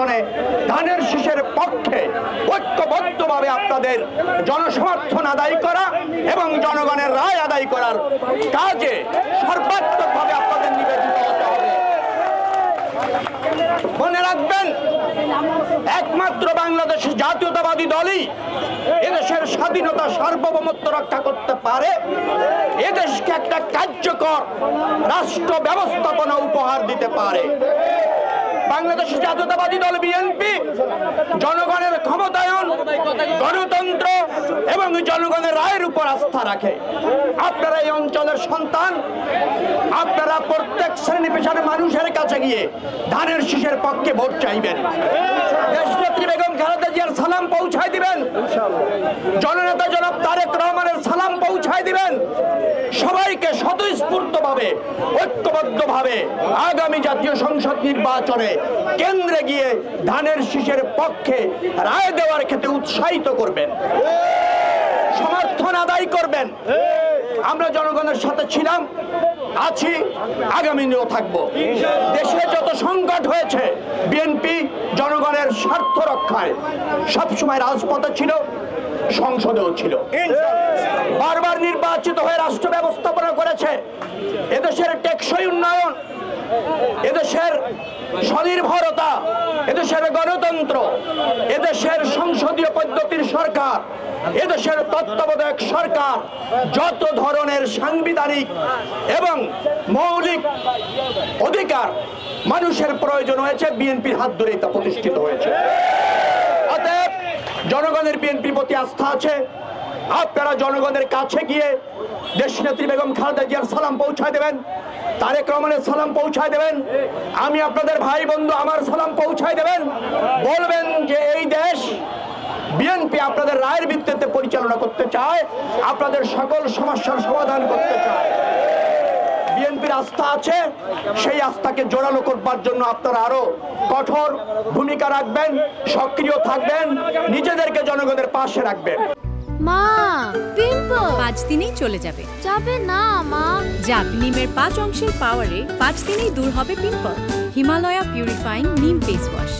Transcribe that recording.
নির্বাচনে ধানের শীষের পক্ষে ঐক্যবদ্ধভাবে আপনাদের জনসমর্থন আদায় করা এবং জনগণের রায় আদায় করার কাজে সর্বাত্মকভাবে আপনাদের নিবেদিত হতে হবে। মনে রাখবেন, একমাত্র বাংলাদেশ জাতীয়তাবাদী দলই এদেশের স্বাধীনতা সার্বভৌমত্ব রক্ষা করতে পারে, এদেশকে একটা কার্যকর রাষ্ট্র ব্যবস্থাপনা উপহার দিতে পারে। বাংলাদেশ জাতীয়তাবাদী দল বিএনপি জনগণের ক্ষমতায়ন, গণতন্ত্র এবং জনগণের রায়ের উপর আস্থা রাখে। আপনারা এই অঞ্চলের সন্তান, আপনারা প্রত্যেক শ্রেণী পেশার মানুষের কাছে গিয়ে ধানের শীষের পক্ষে ভোট চাইবেন। দেশনেত্রী বেগম খালেদা জিয়ার সালাম পৌঁছায় দিবেন, জননেতা জনাব তারেক রহমানের সালাম পৌঁছায় দিবেন। সবাইকে স্বতঃস্ফূর্তভাবে ঐক্যবদ্ধভাবে আগামী জাতীয় সংসদ নির্বাচনে কেন্দ্রে গিয়ে ধানের শীষের পক্ষে রায় দেওয়ার ক্ষেত্রে উৎসাহিত করবেন, সমর্থন আদায় করবেন। আমরা জনগণের সাথে ছিলাম, আছি, আগামী দিনেও থাকবো। দেশে যত সংকট হয়েছে বিএনপি জনগণের স্বার্থ রক্ষায় সবসময় রাজপথে ছিল, সংসদেও ছিল। বারবার নির্বাচিত হয়ে রাষ্ট্র ব্যবস্থাপনা করেছে। এদেশের টেকসই উন্নয়ন, এদেশের স্বনির্ভরতা, এদেশের গণতন্ত্র, এদেশের সংসদীয় পদ্ধতির সরকার, এদেশের তত্ত্বাবধায়ক সরকার, যত ধরনের সাংবিধানিক এবং মৌলিক অধিকার মানুষের প্রয়োজন হয়েছে বিএনপির হাত ধরেই তা প্রতিষ্ঠিত হয়েছে। অতএব জনগণের বিএনপির প্রতি আস্থা আছে। আপনারা জনগণের কাছে গিয়ে দেশনেত্রী বেগম খালেদা জিয়ার সালাম পৌঁছায় দেবেন, তারেক রহমানের সালাম পৌঁছায় দেবেন, আমি আপনাদের ভাই বন্ধু আমার সালাম পৌঁছায় দেবেন। বলবেন যে এই দেশ বিএনপি আপনাদের রায়ের ভিত্তিতে পরিচালনা করতে চায়, আপনাদের সকল সমস্যার সমাধান করতে চায়। বিএনপির আস্থা আছে, সেই আস্থাকে জোরালো করবার জন্য আপনারা আরো কঠোর ভূমিকা রাখবেন, সক্রিয় থাকবেন, নিজেদেরকে জনগণের পাশে রাখবেন। মা, পিম্পল 5 দিনেই চলে যাবে। যাবে না মা। যাক, নিমের 5 অংশের পাওয়ারে 5 দিনেই দূর হবে পিম্পল। হিমালয়া পিউরিফাইং নিম ফেস ওয়াশ।